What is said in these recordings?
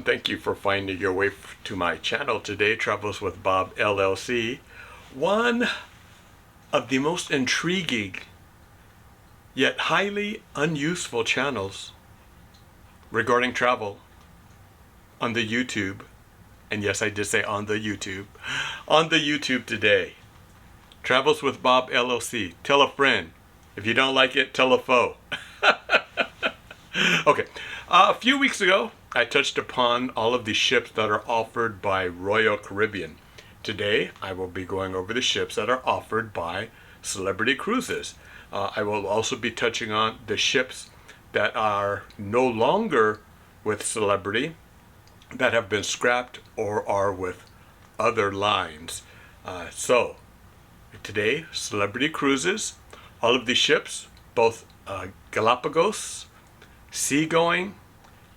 everyone. Thank you for finding your way to my channel today, Travels with Bob LLC. One of the most intriguing yet highly unuseful channels regarding travel on the YouTube. And yes, I did say on the YouTube. On the YouTube today. Travels with Bob LLC. Tell a friend. If you don't like it, tell a foe. Okay. A few weeks ago, I touched upon all of the ships that are offered by Royal Caribbean. Today, I will be going over the ships that are offered by Celebrity Cruises. I will also be touching on the ships that are no longer with Celebrity, that have been scrapped or are with other lines. So, today, Celebrity Cruises, all of the ships, both Galapagos, seagoing,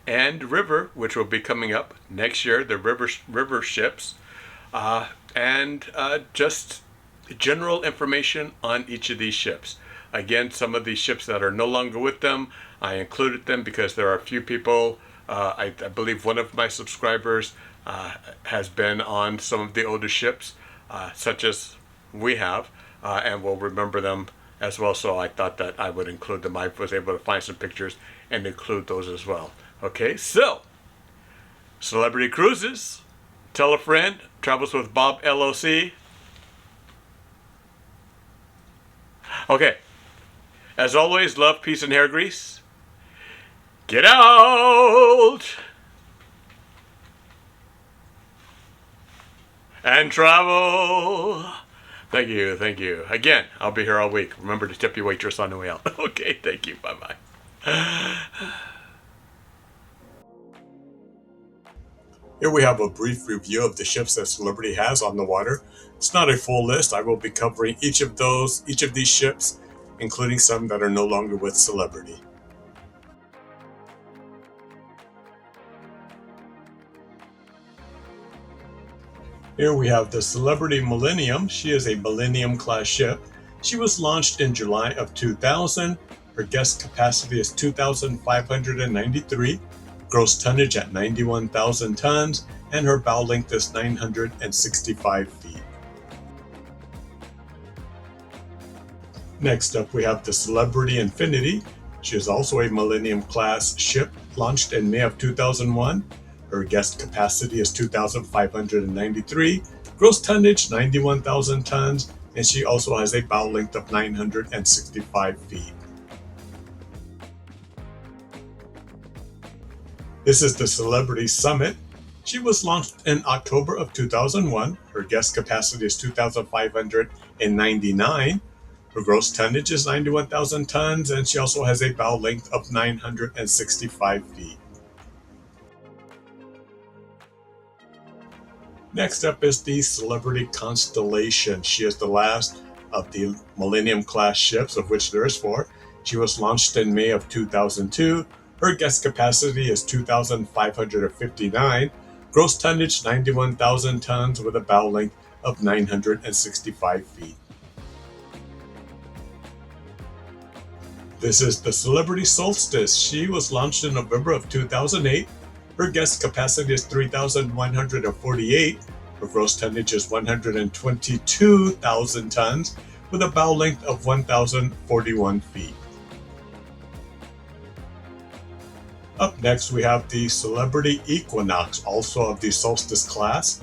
and river, which will be coming up next year, the river ships, and just general information on each of these ships. Again, some of these ships that are no longer with them, I included them because there are a few people, I believe one of my subscribers has been on some of the older ships, such as we have, and will remember them as well, so I thought that I would include them. I was able to find some pictures and include those as well. Okay, so, Celebrity Cruises, tell a friend, Travels with Bob LLC. Okay, as always, love, peace, and hair grease. Get out and travel. Thank you, thank you. Again, I'll be here all week. Remember to tip your waitress on the way out. Okay, thank you, bye-bye. Here we have a brief review of the ships that Celebrity has on the water. It's not a full list. I will be covering each of these ships, including some that are no longer with Celebrity. Here we have the Celebrity Millennium. She is a Millennium class ship. She was launched in July of 2000. Her guest capacity is 2,593, gross tonnage at 91,000 tons, and her bow length is 965 feet. Next up, we have the Celebrity Infinity. She is also a Millennium class ship, launched in May of 2001. Her guest capacity is 2,593, gross tonnage 91,000 tons, and she also has a bow length of 965 feet. This is the Celebrity Summit. She was launched in October of 2001. Her guest capacity is 2,599. Her gross tonnage is 91,000 tons, and she also has a bow length of 965 feet. Next up is the Celebrity Constellation. She is the last of the Millennium class ships, of which there is 4. She was launched in May of 2002. Her guest capacity is 2,559. Gross tonnage 91,000 tons with a bow length of 965 feet. This is the Celebrity Solstice. She was launched in November of 2008. Her guest capacity is 3,148. Her gross tonnage is 122,000 tons with a bow length of 1,041 feet. Up next, we have the Celebrity Equinox, also of the Solstice class.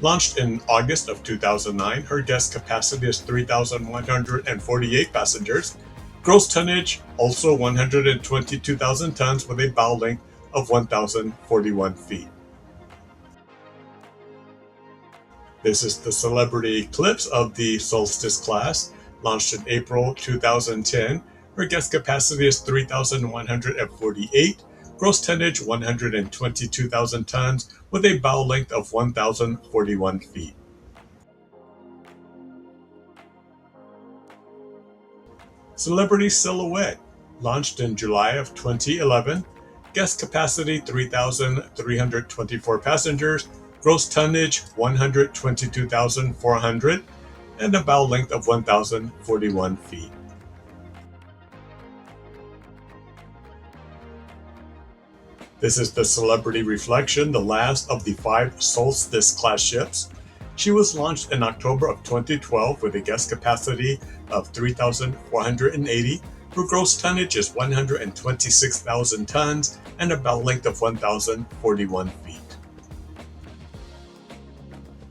Launched in August of 2009, her guest capacity is 3,148 passengers. Gross tonnage, also 122,000 tons with a bow length of 1,041 feet. This is the Celebrity Eclipse of the Solstice class, launched in April 2010. Her guest capacity is 3,148, gross tonnage 122,000 tons with a bow length of 1,041 feet. Celebrity Silhouette, launched in July of 2011. Guest capacity 3,324 passengers, gross tonnage 122,400, and a bow length of 1,041 feet. This is the Celebrity Reflection, the last of the 5 Solstice-class ships. She was launched in October of 2012 with a guest capacity of 3,480. Her gross tonnage is 126,000 tons and a bow length of 1,041 feet.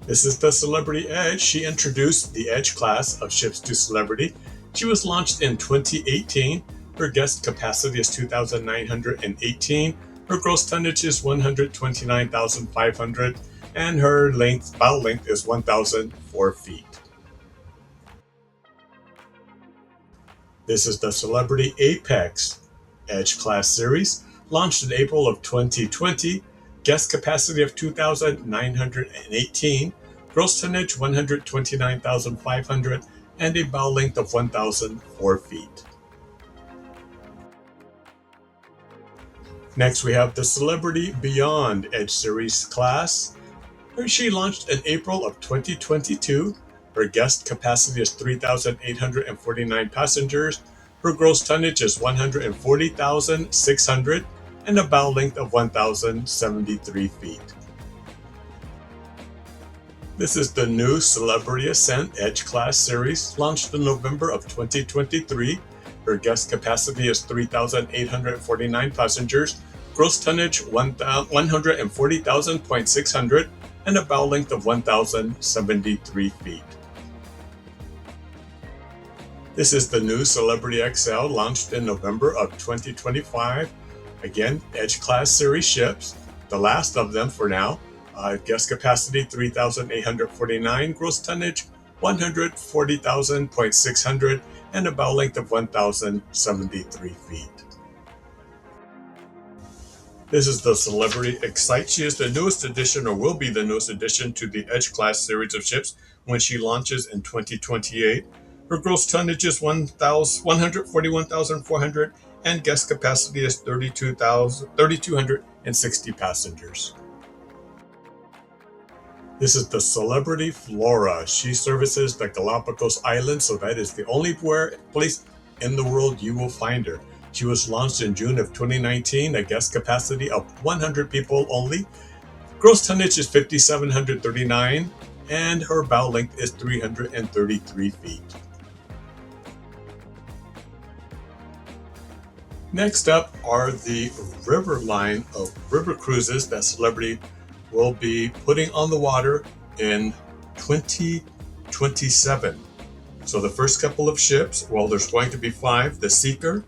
This is the Celebrity Edge. She introduced the Edge class of ships to Celebrity. She was launched in 2018. Her guest capacity is 2,918. Her gross tonnage is 129,500, and her bow length is 1,004 feet. This is the Celebrity Apex Edge class series, launched in April of 2020. Guest capacity of 2,918, gross tonnage 129,500, and a bow length of 1,004 feet. Next, we have the Celebrity Beyond Edge Series class. She launched in April of 2022. Her guest capacity is 3,849 passengers. Her gross tonnage is 140,600 and a bow length of 1,073 feet. This is the new Celebrity Ascent Edge class series, launched in November of 2023. Her guest capacity is 3,849 passengers, gross tonnage 140,600, and a bow length of 1,073 feet. This is the new Celebrity XL, launched in November of 2025. Again, Edge class series ships, the last of them for now. Guest capacity 3,849, gross tonnage 140,600, and a bow length of 1,073 feet. This is the Celebrity Xcite. She is the newest addition, or will be the newest addition, to the Edge class series of ships when she launches in 2028. Her gross tonnage is 141,400, and guest capacity is 3,260 passengers. This is the Celebrity Flora. She services the Galapagos Islands, so that is the only place in the world you will find her. She was launched in June of 2019, a guest capacity of 100 people only. Gross tonnage is 5,739, and her bow length is 333 feet. Next up are the river line of river cruises that Celebrity will be putting on the water in 2027. So the first couple of ships, well, there's going to be 5, the Seeker,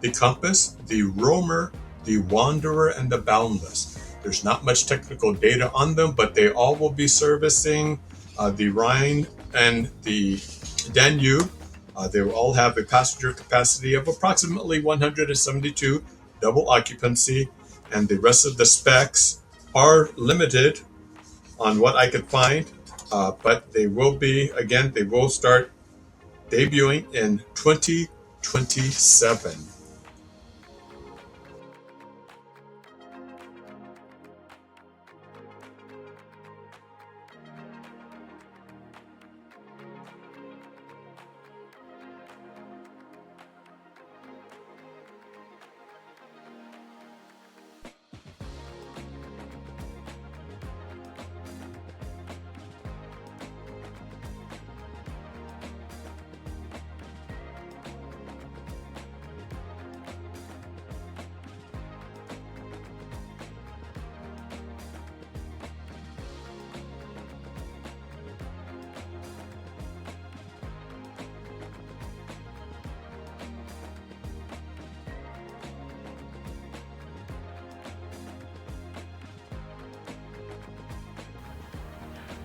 the Compass, the Roamer, the Wanderer, and the Boundless. There's not much technical data on them, but they all will be servicing the Rhine and the Danube. They will all have a passenger capacity of approximately 172, double occupancy, and the rest of the specs are limited on what I could find, but they will start debuting in 2027.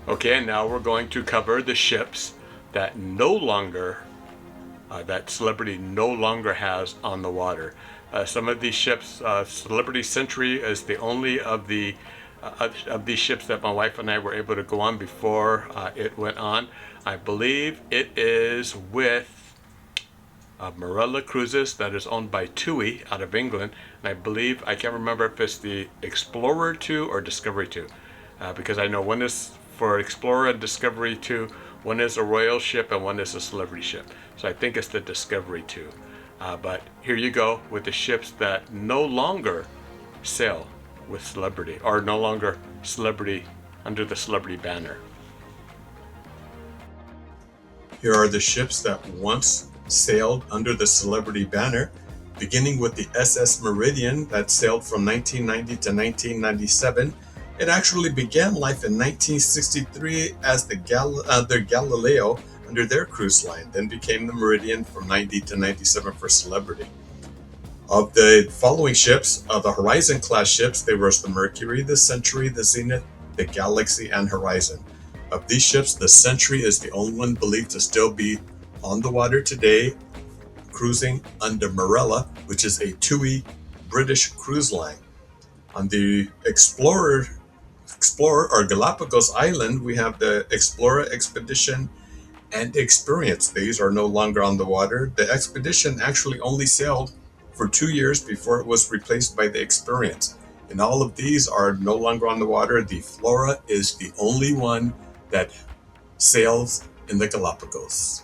Okay, now we're going to cover the ships that that Celebrity no longer has on the water. Some of these ships, Celebrity Century is the only of these ships that my wife and I were able to go on before it went on. I believe it is with Marella Cruises, that is owned by TUI out of England. And I believe, I can't remember if it's the Explorer 2 or Discovery 2, because I know one is for Explorer and Discovery 2, one is a Royal ship and one is a Celebrity ship. So I think it's the Discovery 2. But here you go with the ships that no longer sail with Celebrity, or no longer Celebrity under the Celebrity banner. Here are the ships that once sailed under the Celebrity banner, beginning with the SS Meridian that sailed from 1990 to 1997. It actually began life in 1963 as the Galileo under their cruise line, then became the Meridian from 90 to 97 for Celebrity. Of the following ships, the Horizon class ships, there was the Mercury, the Century, the Zenith, the Galaxy, and Horizon. Of these ships, the Century is the only one believed to still be on the water today, cruising under Marella, which is a TUI British cruise line. On the Explorer or Galapagos Island, we have the Explorer, Expedition, and Experience. These are no longer on the water. The Expedition actually only sailed for 2 years before it was replaced by the Experience. And all of these are no longer on the water. The Flora is the only one that sails in the Galapagos.